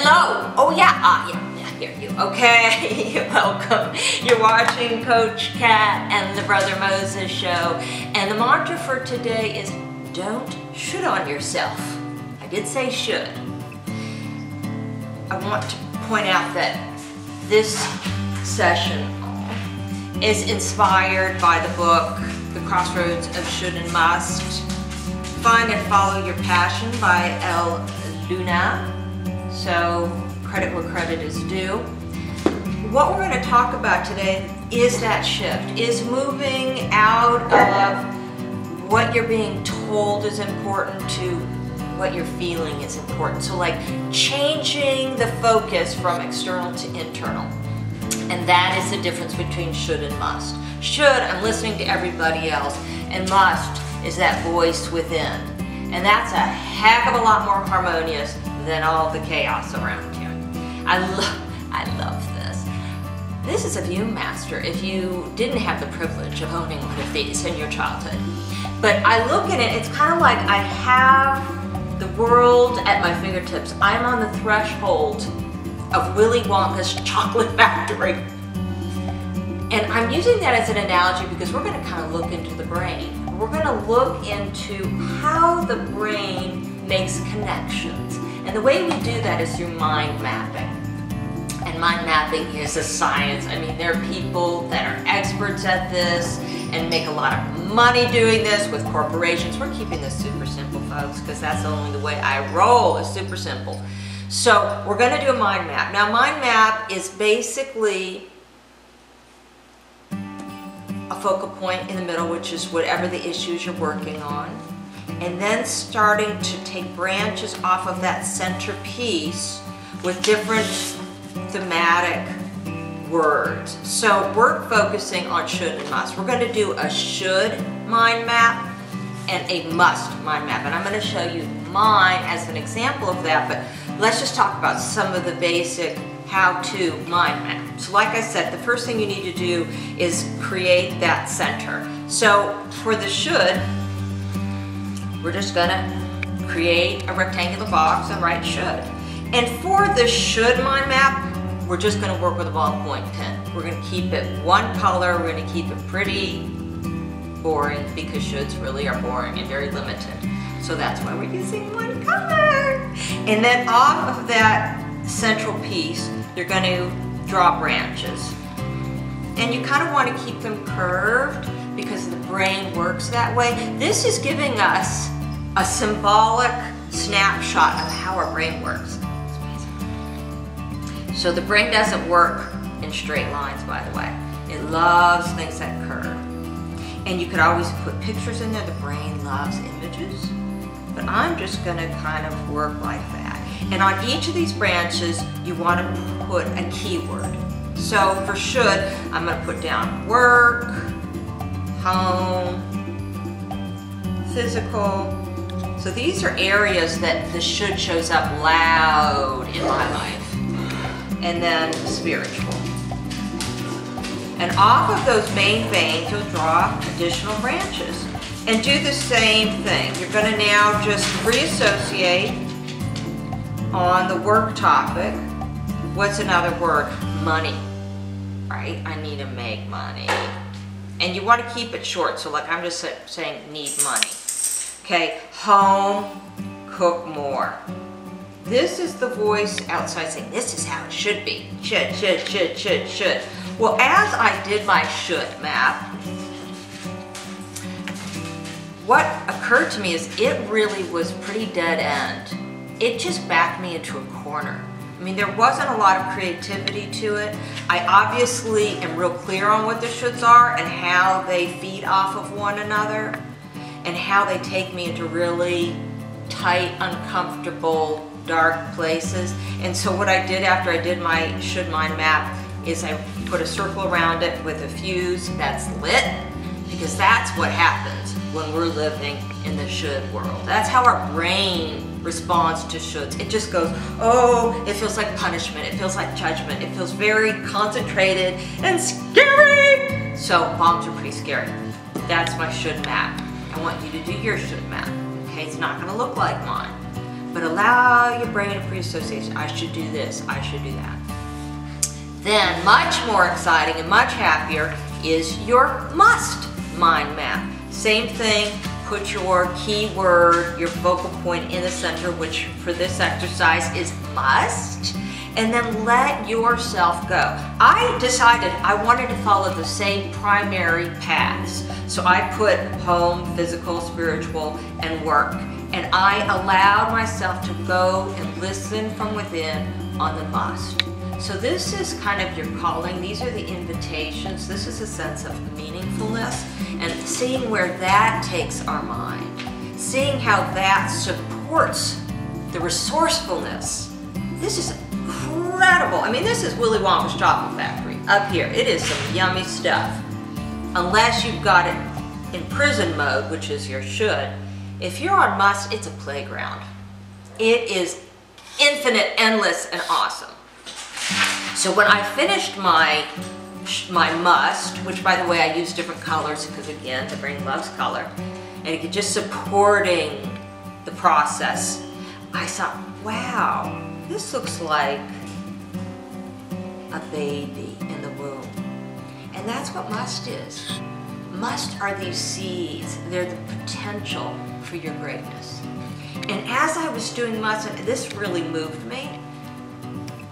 Hello. Oh yeah. Yeah, I hear you. Okay. Welcome. You're watching Coach Kat and the Brother Moses show. And the mantra for today is don't should on yourself. I did say should. I want to point out that this session is inspired by the book, The Crossroads of Should and Must. Find and Follow Your Passion by El Luna. So credit where credit is due. What we're going to talk about today is that shift, is moving out of what you're being told is important to what you're feeling is important. So like changing the focus from external to internal. And that is the difference between should and must. Should, I'm listening to everybody else, and must is that voice within. And that's a heck of a lot more harmonious than all the chaos around you. I love this. This is a Viewmaster if you didn't have the privilege of owning one of these in your childhood. But I look at it, it's kind of like I have the world at my fingertips. I'm on the threshold of Willy Wonka's chocolate factory. And I'm using that as an analogy because we're going to kind of look into the brain. We're going to look into how the brain makes connections. And the way we do that is through mind mapping. And mind mapping is a science. I mean, there are people that are experts at this and make a lot of money doing this with corporations. We're keeping this super simple, folks, because that's only the way I roll, is super simple. So we're going to do a mind map. Now, mind map is basically a focal point in the middle, which is whatever the issues you're working on, and then starting to take branches off of that centerpiece with different thematic words. So we're focusing on should and must. We're going to do a should mind map and a must mind map, and I'm going to show you mine as an example of that, but let's just talk about some of the basic how-to mind map. So like I said, the first thing you need to do is create that center. So for the should, we're just gonna create a rectangular box and write should. And for the should mind map, we're just gonna work with a ballpoint pen. We're gonna keep it one color, we're gonna keep it pretty boring because shoulds really are boring and very limited. So that's why we're using one color. And then off of that central piece, you're going to draw branches. And you kind of want to keep them curved because the brain works that way. This is giving us a symbolic snapshot of how our brain works. So the brain doesn't work in straight lines, by the way. It loves things that curve. And you could always put pictures in there. The brain loves images. But I'm just going to kind of work like that. And on each of these branches, you want to put a keyword. So for should, I'm going to put down work, home, physical. So these are areas that the should shows up loud in my life. And then spiritual. And off of those main veins, you'll draw additional branches. And do the same thing. You're going to now just reassociate on the work topic. What's another word? Money, right? I need to make money. And you want to keep it short. So like I'm just saying need money. Okay, home, cook more. This is the voice outside saying this is how it should be. Should. Well, as I did my should map, what occurred to me is it really was pretty dead end. It just backed me into a corner. I mean, there wasn't a lot of creativity to it. I obviously am real clear on what the shoulds are and how they feed off of one another and how they take me into really tight, uncomfortable, dark places. And so what I did after I did my should mind map is I put a circle around it with a fuse that's lit, because that's what happens when we're living in the should world. That's how our brain responds to shoulds. It just goes, oh, it feels like punishment, it feels like judgment, it feels very concentrated and scary. So bombs are pretty scary. That's my should map. I want you to do your should map. Okay, it's not gonna look like mine, but allow your brain to pre-associate. I should do this, I should do that. Then, much more exciting and much happier is your must mind map. Same thing, put your keyword, your focal point in the center, which for this exercise is must, and then let yourself go. I decided I wanted to follow the same primary paths. So I put home, physical, spiritual, and work. And I allowed myself to go and listen from within on the must. So this is kind of your calling. These are the invitations. This is a sense of meaningfulness and seeing where that takes our mind. Seeing how that supports the resourcefulness. This is incredible. I mean, this is Willy Wonka's chocolate factory up here. It is some yummy stuff. Unless you've got it in prison mode, which is your should. If you're on must, it's a playground. It is infinite, endless, and awesome. So when I finished my must, which by the way I use different colors because again, the brain loves color, and it just supporting the process, I thought, wow, this looks like a baby in the womb. And that's what must is. Must are these seeds. They're the potential for your greatness. And as I was doing must, and this really moved me,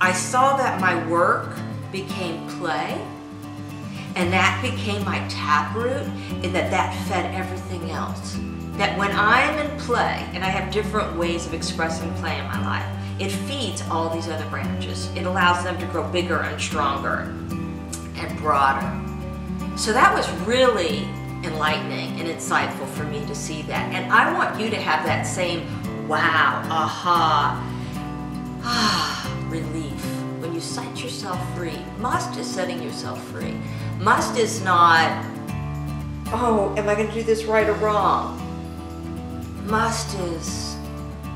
I saw that my work became play, and that became my taproot, and that fed everything else. That when I'm in play, and I have different ways of expressing play in my life, it feeds all these other branches. It allows them to grow bigger and stronger and broader. So that was really enlightening and insightful for me to see that. And I want you to have that same wow, aha, relief. When you set yourself free, must is setting yourself free. Must is not, oh, am I going to do this right or wrong? Must is,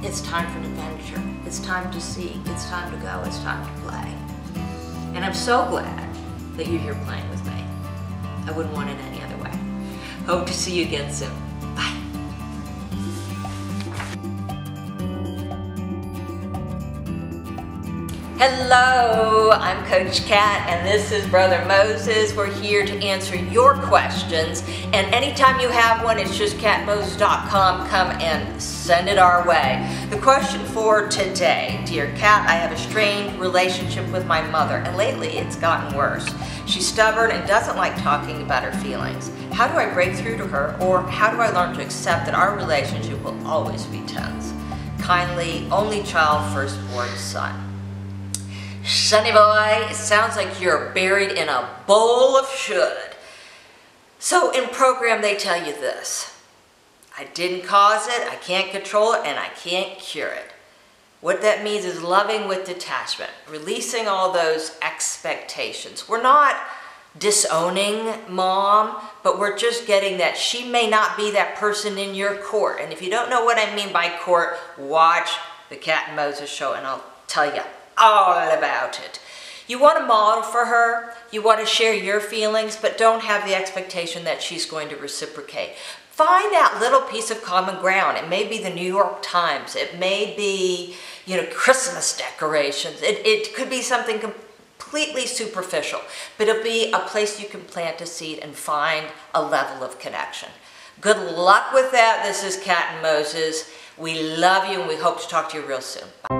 it's time for an adventure. It's time to seek. It's time to go. It's time to play. And I'm so glad that you're here playing with me. I wouldn't want it any other way. Hope to see you again soon. Bye. Hello, I'm Coach Kat, and this is Brother Moses. We're here to answer your questions, and anytime you have one, it's just katmoses.com. Come and send it our way. The question for today: Dear Kat, I have a strained relationship with my mother, and lately it's gotten worse. She's stubborn and doesn't like talking about her feelings. How do I break through to her, or how do I learn to accept that our relationship will always be tense? Kindly, only child, firstborn son. Sonny boy, it sounds like you're buried in a bowl of should. So in program they tell you this: I didn't cause it, I can't control it, and I can't cure it. What that means is loving with detachment, releasing all those expectations. We're not disowning mom, but we're just getting that she may not be that person in your court. And if you don't know what I mean by court, watch the Kat and Moses show and I'll tell you all about it. You want to model for her, you want to share your feelings, but don't have the expectation that she's going to reciprocate. Find that little piece of common ground. It may be the New York Times, it may be, Christmas decorations, it could be something completely superficial, but it'll be a place you can plant a seed and find a level of connection. Good luck with that. This is Kat and Moses. We love you and we hope to talk to you real soon. Bye.